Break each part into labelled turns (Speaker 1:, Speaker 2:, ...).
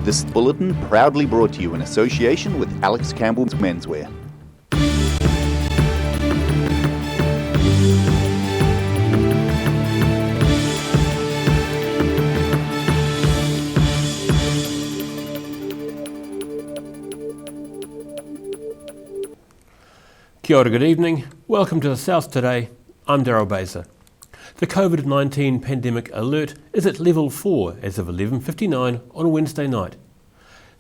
Speaker 1: This bulletin proudly brought to you in association with Alex Campbell's Menswear.
Speaker 2: Kia ora, good evening. Welcome to the South Today. I'm Daryl Baser. The COVID-19 pandemic alert is at level 4 as of 11:59 on Wednesday night.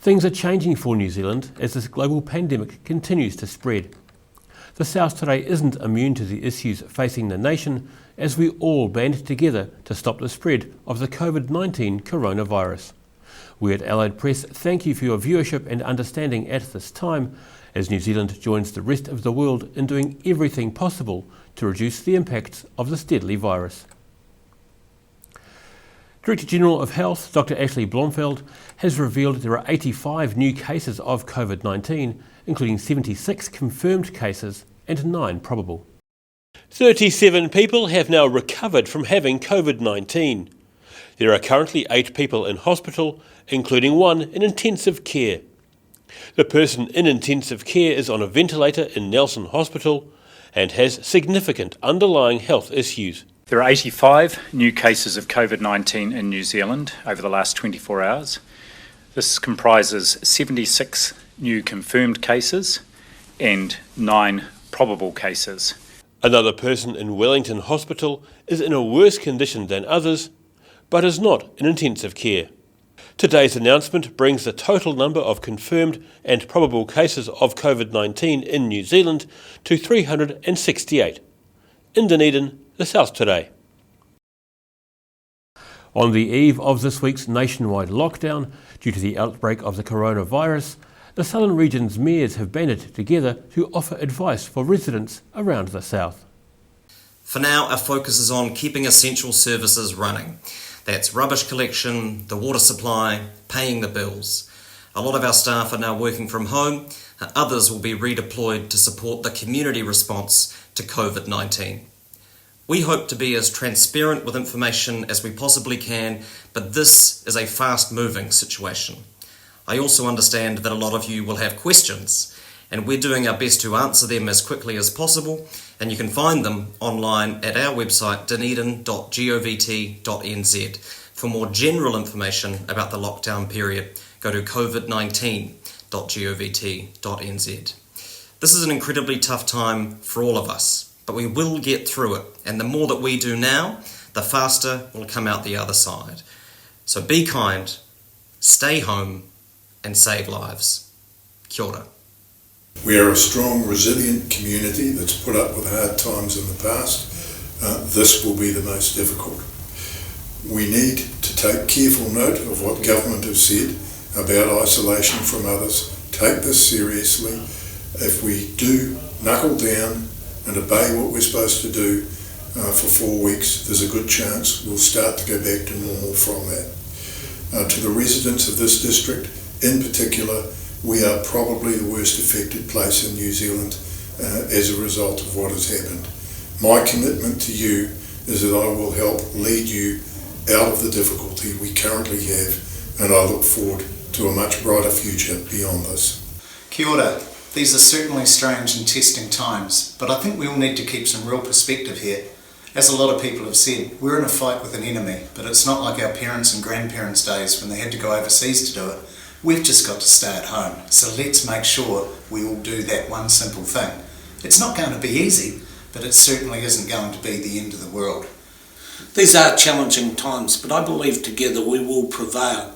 Speaker 2: Things are changing for New Zealand as this global pandemic continues to spread. The South Today isn't immune to the issues facing the nation as we all band together to stop the spread of the COVID-19 coronavirus. We at Allied Press thank you for your viewership and understanding at this time as New Zealand joins the rest of the world in doing everything possible to reduce the impacts of this deadly virus. Director General of Health, Dr. Ashley Blomfield, has revealed there are 85 new cases of COVID-19, including 76 confirmed cases and 9 probable. 37 people have now recovered from having COVID-19. There are currently 8 people in hospital, including 1 in intensive care. The person in intensive care is on a ventilator in Nelson Hospital and has significant underlying health issues.
Speaker 3: There are 85 new cases of COVID-19 in New Zealand over the last 24 hours. This comprises 76 new confirmed cases and 9 probable cases.
Speaker 2: Another person in Wellington Hospital is in a worse condition than others, but is not in intensive care. Today's announcement brings the total number of confirmed and probable cases of COVID-19 in New Zealand to 368. In Dunedin, the South Today. On the eve of this week's nationwide lockdown, due to the outbreak of the coronavirus, the Southern Region's mayors have banded together to offer advice for residents around the South.
Speaker 4: For now, our focus is on keeping essential services running. That's rubbish collection, the water supply, paying the bills. A lot of our staff are now working from home. Others will be redeployed to support the community response to COVID-19. We hope to be as transparent with information as we possibly can, but this is a fast-moving situation. I also understand that a lot of you will have questions, and we're doing our best to answer them as quickly as possible, and you can find them online at our website dunedin.govt.nz. For more general information about the lockdown period, go to covid19.govt.nz. This is an incredibly tough time for all of us, but we will get through it, and the more that we do now, the faster we'll come out the other side. So be kind, stay home, and save lives. Kia ora.
Speaker 5: We are a strong, resilient community that's put up with hard times in the past. This will be the most difficult. We need to take careful note of what government have said about isolation from others. Take this seriously. If we do knuckle down and obey what we're supposed to do for 4 weeks, there's a good chance we'll start to go back to normal from that. To the residents of this district in particular, we are probably the worst affected place in New Zealand as a result of what has happened. My commitment to you is that I will help lead you out of the difficulty we currently have, and I look forward to a much brighter future beyond this.
Speaker 6: Kia ora. These are certainly strange and testing times, but I think we all need to keep some real perspective here. As a lot of people have said, we're in a fight with an enemy, but it's not like our parents' and grandparents' days when they had to go overseas to do it. We've just got to stay at home, so let's make sure we all do that one simple thing. It's not going to be easy, but it certainly isn't going to be the end of the world.
Speaker 7: These are challenging times, but I believe together we will prevail.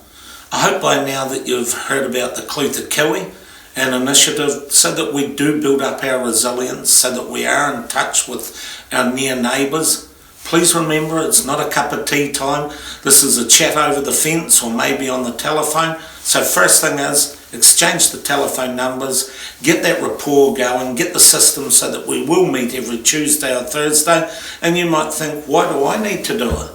Speaker 7: I hope by now that you've heard about the Clutha Kiwi, an initiative so that we do build up our resilience, so that we are in touch with our near neighbours. Please remember, it's not a cup of tea time. This is a chat over the fence or maybe on the telephone. So first thing is, exchange the telephone numbers, get that rapport going, get the system so that we will meet every Tuesday or Thursday. And you might think, why do I need to do it?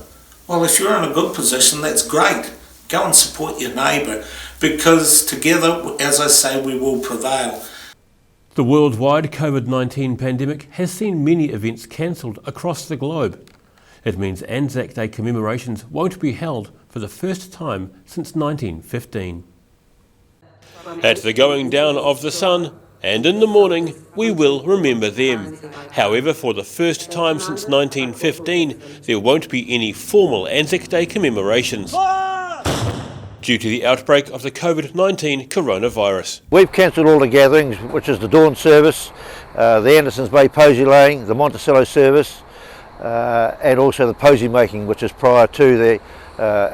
Speaker 7: Well, if you're in a good position, that's great. Go and support your neighbour, because together, as I say, we will prevail.
Speaker 2: The worldwide COVID-19 pandemic has seen many events cancelled across the globe. It means Anzac Day commemorations won't be held for the first time since 1915. At the going down of the sun, and in the morning, we will remember them. However, for the first time since 1915, there won't be any formal Anzac Day commemorations due to the outbreak of the COVID-19 coronavirus.
Speaker 8: We've cancelled all the gatherings, which is the dawn service, the Andersons Bay posy laying, the Monticello service, and also the posy making, which is prior to the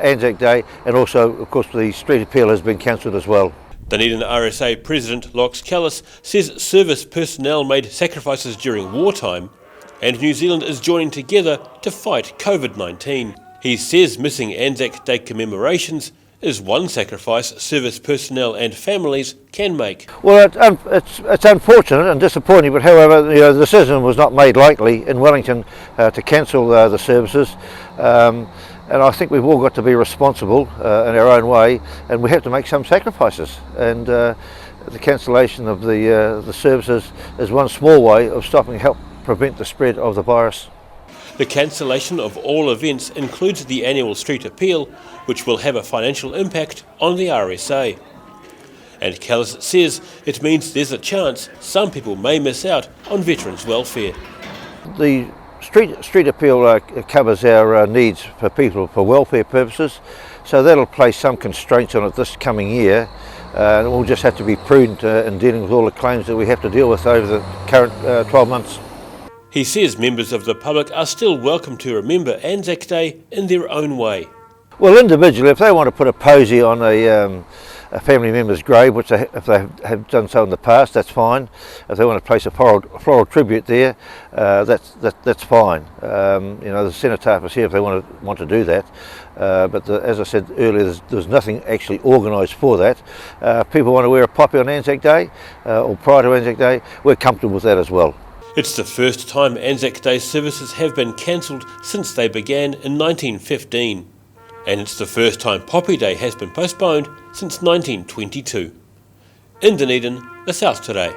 Speaker 8: Anzac Day, and also, of course, the street appeal has been cancelled as well.
Speaker 2: Dunedin RSA President Lox Callis says service personnel made sacrifices during wartime, and New Zealand is joining together to fight COVID-19. He says missing Anzac Day commemorations is one sacrifice service personnel and families can make.
Speaker 8: Well, it's unfortunate and disappointing, but however, the decision was not made lightly in Wellington to cancel the services. And I think we've all got to be responsible in our own way, and we have to make some sacrifices. And the cancellation of the services is one small way of help prevent the spread of the virus.
Speaker 2: The cancellation of all events includes the annual street appeal, which will have a financial impact on the RSA. And Callis says it means there's a chance some people may miss out on veterans' welfare.
Speaker 8: The street appeal covers our needs for people for welfare purposes, so that'll place some constraints on it this coming year, and we'll just have to be prudent in dealing with all the claims that we have to deal with over the current 12 months.
Speaker 2: He says members of the public are still welcome to remember Anzac Day in their own way.
Speaker 8: Well, individually, if they want to put a posy on a family member's grave, which if they have done so in the past, that's fine. If they want to place a floral tribute there, that's fine. The cenotaph is here if they want to do that. But as I said earlier, there's nothing actually organised for that. If people want to wear a poppy on Anzac Day or prior to Anzac Day, we're comfortable with that as well.
Speaker 2: It's the first time Anzac Day services have been cancelled since they began in 1915. And it's the first time Poppy Day has been postponed since 1922. In Dunedin, the South Today.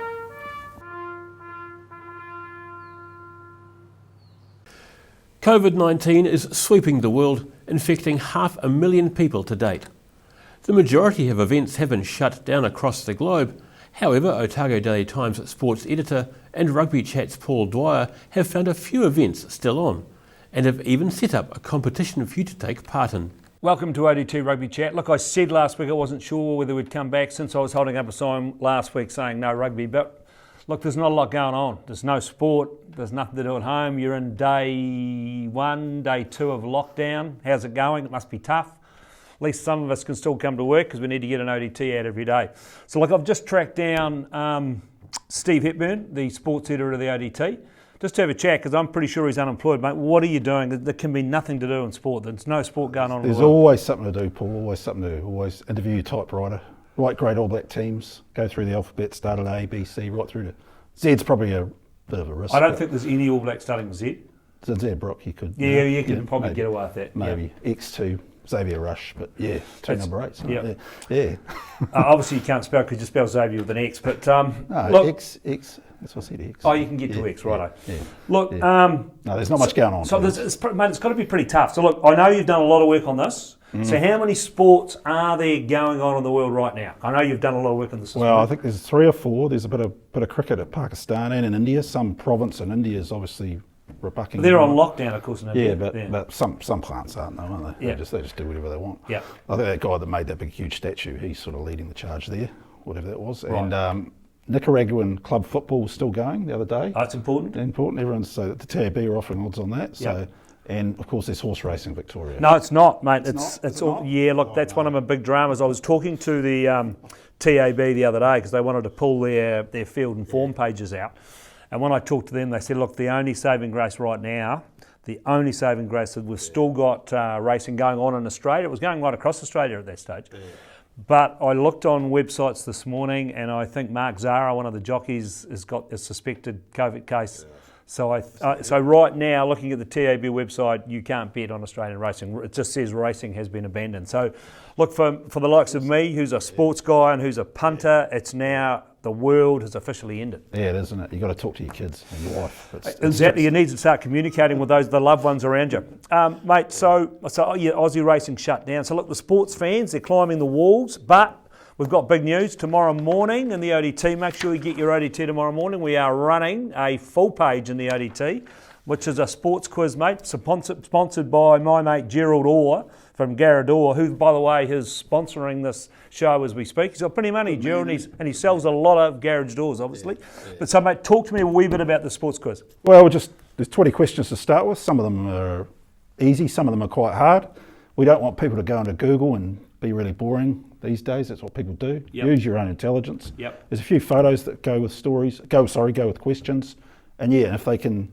Speaker 2: COVID-19 is sweeping the world, infecting 500,000 people to date. The majority of events have been shut down across the globe. However, Otago Daily Times sports editor and Rugby Chat's Paul Dwyer have found a few events still on, and have even set up a competition for you to take part in.
Speaker 9: Welcome to ODT Rugby Chat. Look, I said last week I wasn't sure whether we'd come back since I was holding up a sign last week saying no rugby, but look, there's not a lot going on. There's no sport, there's nothing to do at home. You're in day 1, day 2 of lockdown. How's it going? It must be tough. At least some of us can still come to work because we need to get an ODT out every day. So look, I've just tracked down Steve Hepburn, the sports editor of the ODT, just to have a chat because I'm pretty sure he's unemployed, mate. What are you doing? There can be nothing to do in sport. There's no sport going on.
Speaker 10: There's always something to do, Paul, always something to do. Always interview your typewriter, write great All Black teams, go through the alphabet, start at A, B, C, right through to Z's probably a bit of a risk.
Speaker 9: I don't think there's any All Black starting with Z.
Speaker 10: Z Brock, you could.
Speaker 9: Yeah, you can probably get away with that.
Speaker 10: Maybe X2. Xavier Rush, but yeah, number 8. So
Speaker 9: yep.
Speaker 10: Yeah.
Speaker 9: Obviously, you can't spell because you spell Xavier with an X, but
Speaker 10: no,
Speaker 9: look,
Speaker 10: X. That's what I said. X.
Speaker 9: Oh, you can get to X, righto.
Speaker 10: Yeah.
Speaker 9: Look,
Speaker 10: no, there's not much going on.
Speaker 9: So mate, it's got to be pretty tough. So look, I know you've done a lot of work on this. So how many sports are there going on in the world right now? I know you've done a lot of work on this.
Speaker 10: Well, I think there's 3 or 4. There's a bit of cricket at Pakistan and in India. Some province in India is obviously rebukking.
Speaker 9: They're on lockdown, of course.
Speaker 10: Yeah, but some plants aren't, though, aren't they?
Speaker 9: Yeah.
Speaker 10: They just do whatever they want.
Speaker 9: Yeah.
Speaker 10: I think that guy that made that big huge statue, he's sort of leading the charge there, whatever that was.
Speaker 9: Right.
Speaker 10: And Nicaraguan club football was still going the other day.
Speaker 9: That's important.
Speaker 10: Important. Everyone's so the TAB are offering odds on that. So.
Speaker 9: Yep.
Speaker 10: And of course, there's horse racing in Victoria.
Speaker 9: No, it's not, mate. It's all.
Speaker 10: not?
Speaker 9: Yeah, look, that's one of my big dramas. I was talking to the TAB the other day because they wanted to pull their field and form pages out. And when I talked to them, they said, look, the only saving grace right now, is we've still got racing going on in Australia. It was going right across Australia at that stage. Yeah. But I looked on websites this morning, and I think Mark Zara, one of the jockeys, has got a suspected COVID case. Yeah. So right now, looking at the TAB website, you can't bet on Australian racing. It just says racing has been abandoned. So look, for the likes of me, who's a sports guy and who's a punter, it's now the world has officially ended.
Speaker 10: Yeah, it is, isn't it? You've got to talk to your kids and your wife.
Speaker 9: Exactly, you need to start communicating with the loved ones around you. Mate, so Aussie racing shut down. So look, the sports fans, they're climbing the walls, but We've got big news tomorrow morning in the ODT. Make sure you get your ODT tomorrow morning. We are running a full page in the ODT, which is a sports quiz, mate, sponsored by my mate Gerald Orr from Garrador, who, by the way, is sponsoring this show as we speak. He's got plenty of money, Gerald, and he sells a lot of garage doors, obviously. Yeah. But so, mate, talk to me a wee bit about the sports quiz.
Speaker 10: Well, there's 20 questions to start with. Some of them are easy, some of them are quite hard. We don't want people to go into Google and be really boring these days. That's what people do.
Speaker 9: Yep.
Speaker 10: Use your own intelligence.
Speaker 9: Yep.
Speaker 10: There's a few photos that go with with questions. And yeah, if they can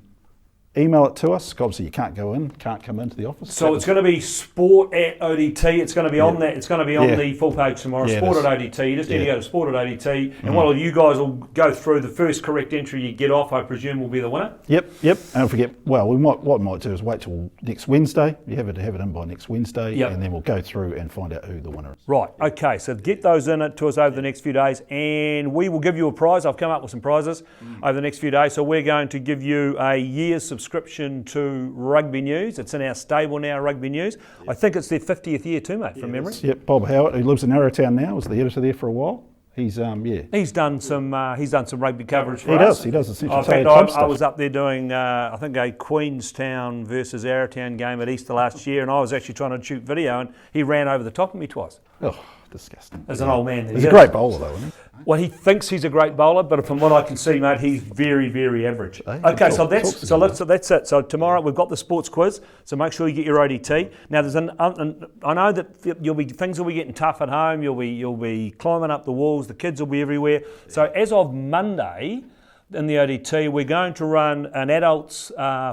Speaker 10: email it to us, obviously you can't come into the office.
Speaker 9: So it's going to be sport at ODT. It's going to be on that. It's going to be on the full page tomorrow. Sport at ODT. You just need to go to sport at ODT. And what you guys will go through, the first correct entry you get off, I presume, will be the winner.
Speaker 10: Yep. And don't forget, what we might do is wait till next Wednesday. You have it in by next Wednesday, and then we'll go through and find out who the winner is.
Speaker 9: Right. Okay. So get those in it to us over the next few days, and we will give you a prize. I've come up with some prizes over the next few days. So we're going to give you a year's subscription to Rugby News. It's in our stable now, Rugby News. Yep. I think it's their 50th year too, mate, from memory.
Speaker 10: Yep, Bob Howard, who lives in Arrowtown now, was the editor there for a while. He's
Speaker 9: done some rugby coverage for us.
Speaker 10: He does essentially.
Speaker 9: In fact, I was up there doing I think a Queenstown versus Arrowtown game at Easter last year, and I was actually trying to shoot video, and he ran over the top of me twice.
Speaker 10: Oh, disgusting.
Speaker 9: As an old man.
Speaker 10: He's a great bowler though, isn't he?
Speaker 9: Well, he thinks he's a great bowler, but from what I can see, mate, he's very, very average. Okay, so that's it. So tomorrow we've got the sports quiz. So make sure you get your ODT. Now, I know that things will be getting tough at home. You'll be climbing up the walls. The kids will be everywhere. So as of Monday in the ODT, we're going to run an adults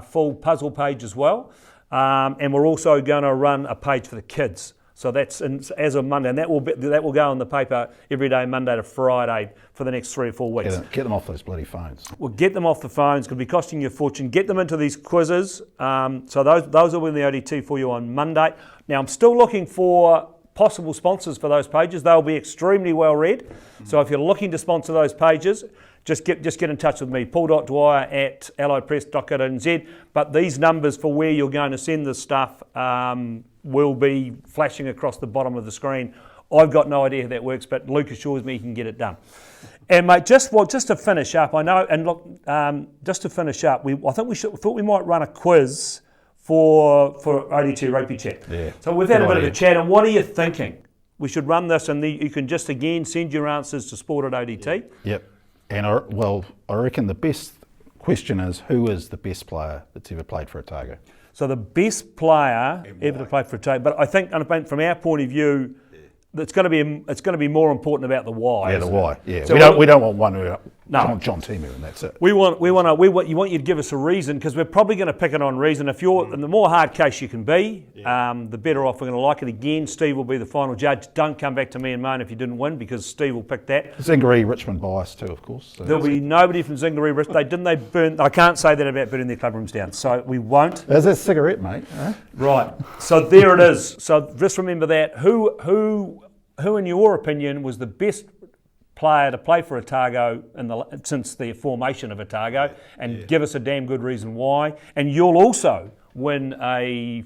Speaker 9: full puzzle page as well, and we're also going to run a page for the kids. So that's as of Monday, and that will go on the paper every day, Monday to Friday, for the next 3 or 4 weeks.
Speaker 10: Get them off those bloody phones.
Speaker 9: Well, get them off the phones. It's going to be costing you a fortune. Get them into these quizzes. So those will be in the ODT for you on Monday. Now, I'm still looking for possible sponsors for those pages. They'll be extremely well read. So if you're looking to sponsor those pages, just get in touch with me, paul.dwyer@alliedpress.co.nz. But these numbers for where you're going to send this stuff will be flashing across the bottom of the screen. I've got no idea how that works, but Luke assures me he can get it done. And mate, just to finish up, I know, and look, just to finish up, we thought we might run a quiz for ODT Rugby Chat.
Speaker 10: Yeah.
Speaker 9: So we've had a bit of a chat, and what are you thinking? We should run this, and you can just again send your answers to Sport at ODT.
Speaker 10: Yep. And I reckon the best question is, who is the best player that's ever played for Otago?
Speaker 9: So the best player ever to play for Otago, but I think from our point of view, it's going to be more important about the why.
Speaker 10: Yeah, the why. Yeah,
Speaker 9: so
Speaker 10: we don't want one who John Timu, and that's it.
Speaker 9: You want you to give us a reason, because we're probably going to pick it on reason. If you're, and the more hard case you can be, the better off we're going to like it. Again, Steve will be the final judge. Don't come back to me and moan if you didn't win, because Steve will pick that.
Speaker 10: Zingaree Richmond bias too, of course. So
Speaker 9: there'll be nobody from Zingaree Richmond. They burn. I can't say that about burning their club rooms down. So we won't.
Speaker 10: There's a cigarette, mate. Huh?
Speaker 9: Right. So there it is. So just remember that. Who in your opinion was the best player to play for Otago since the formation of Otago, and give us a damn good reason why. And you'll also win a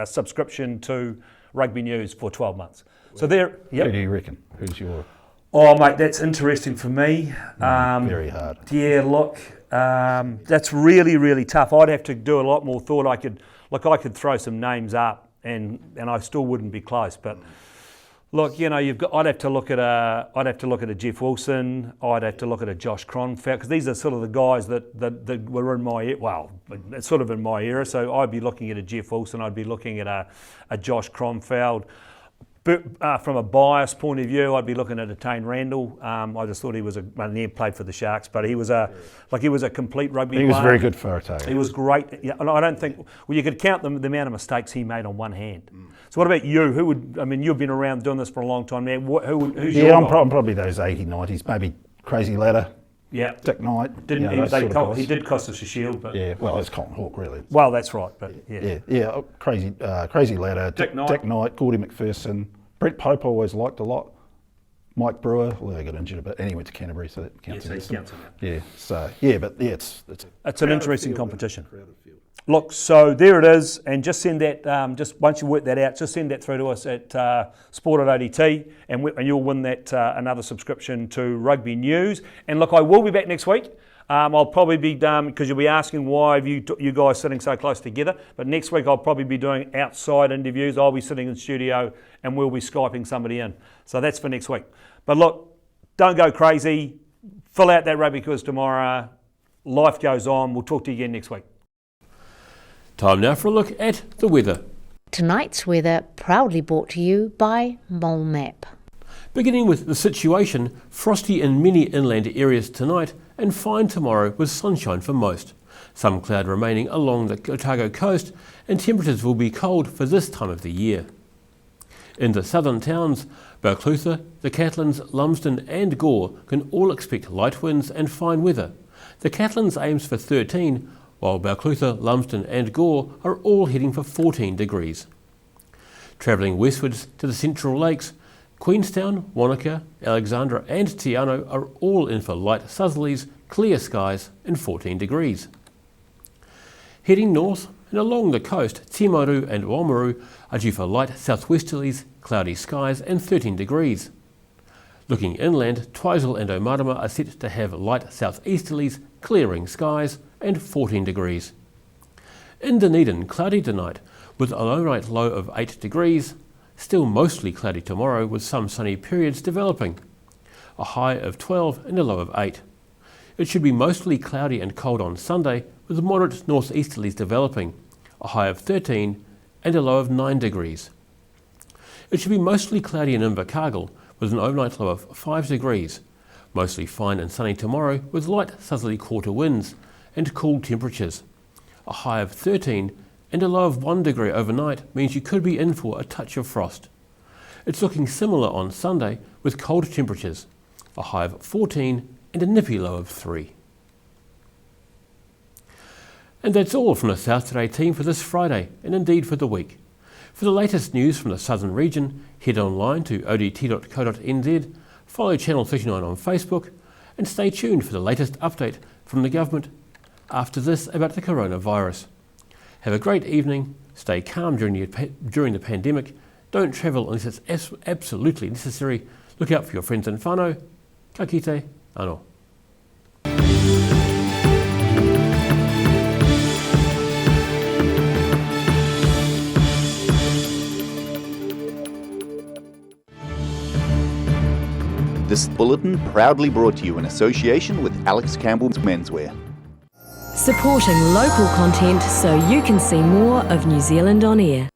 Speaker 9: subscription to Rugby News for 12 months. So there. Yep.
Speaker 10: Who do you reckon? Who's your?
Speaker 9: Oh, mate, that's interesting for me.
Speaker 10: Very hard.
Speaker 9: Yeah, look, that's really, really tough. I'd have to do a lot more thought. I could throw some names up, and I still wouldn't be close, but. Look, I'd have to look at a Jeff Wilson. I'd have to look at a Josh Cronfeld, because these are sort of the guys that were in my it's sort of in my era. So I'd be looking at a Jeff Wilson. I'd be looking at a Josh Cronfeld. But from a bias point of view, I'd be looking at a Tane Randall. I just thought he was he played for the Sharks, but he was a complete rugby player.
Speaker 10: He was very good for Otago.
Speaker 9: He was great. Yeah, and I don't think you could count the amount of mistakes he made on one hand. So what about you? You've been around doing this for a long time now. Who's your guy?
Speaker 10: I'm probably those 80s, 90s, maybe Crazy Ladder.
Speaker 9: Yeah.
Speaker 10: Dick Knight.
Speaker 9: He did cost us a shield, but
Speaker 10: yeah, well, it's Colin Hawke really.
Speaker 9: Well, that's right, but
Speaker 10: yeah. Crazy Ladder. Dick Knight, Gordy McPherson, Brett Pope I always liked a lot. Mike Brewer, although he got injured a bit, and he went to Canterbury, so that counts against him. Yeah, so but it's
Speaker 9: an interesting competition. Look, so there it is, and just send that, just once you work that out, just send that through to us at sport@ODT, and you'll win that another subscription to Rugby News. And look, I will be back next week. I'll probably be, because you'll be asking why have you guys sitting so close together, but next week I'll probably be doing outside interviews. I'll be sitting in studio and we'll be Skyping somebody in. So that's for next week. But look, don't go crazy. Fill out that rugby quiz tomorrow. Life goes on. We'll talk to you again next week.
Speaker 2: Time now for a look at the weather.
Speaker 11: Tonight's weather proudly brought to you by Mole Map.
Speaker 2: Beginning with the situation, frosty in many inland areas tonight and fine tomorrow with sunshine for most. Some cloud remaining along the Otago coast and temperatures will be cold for this time of the year. In the southern towns, Balclutha, the Catlins, Lumsden and Gore can all expect light winds and fine weather. The Catlins aims for 13, while Balclutha, Lumsden and Gore are all heading for 14 degrees. Travelling westwards to the Central Lakes, Queenstown, Wanaka, Alexandra and Te Anau are all in for light southerlies, clear skies and 14 degrees. Heading north and along the coast, Timaru and Oamaru are due for light southwesterlies, cloudy skies and 13 degrees. Looking inland, Twizel and Omarama are set to have light southeasterlies, clearing skies and 14 degrees. In Dunedin, cloudy tonight with a overnight low of 8 degrees. Still mostly cloudy tomorrow with some sunny periods developing. A high of 12 and a low of 8. It should be mostly cloudy and cold on Sunday with moderate northeasterlies developing. A high of 13 and a low of 9 degrees. It should be mostly cloudy in Invercargill with an overnight low of 5 degrees. Mostly fine and sunny tomorrow with light southerly quarter winds and cool temperatures. A high of 13 and a low of 1 degree overnight means you could be in for a touch of frost. It's looking similar on Sunday with cold temperatures, a high of 14 and a nippy low of 3. And that's all from the South Today team for this Friday and indeed for the week. For the latest news from the southern region, head online to odt.co.nz, follow Channel 39 on Facebook and stay tuned for the latest update from the government after this about the coronavirus. Have a great evening, stay calm during the pandemic, don't travel unless it's absolutely necessary, look out for your friends and whānau, ka kite, anō.
Speaker 1: This bulletin proudly brought to you in association with Alex Campbell's Menswear.
Speaker 12: Supporting local content so you can see more of New Zealand on air.